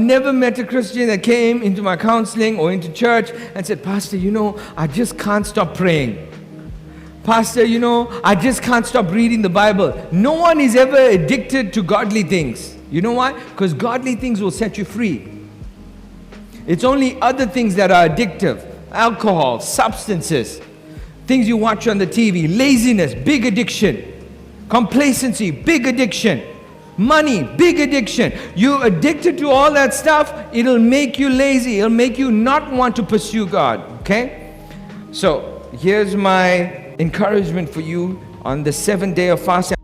never met a Christian that came into my counseling or into church and said, Pastor, I just can't stop praying. Pastor, I just can't stop reading the Bible. No one is ever addicted to godly things. You know why? Because godly things will set you free. It's only other things that are addictive. Alcohol, substances, things you watch on the TV, laziness, big addiction. Complacency, big addiction. Money, big addiction. You're addicted to all that stuff, it'll make you lazy. It'll make you not want to pursue God. Okay? So, here's my encouragement for you on the 7th day of fasting.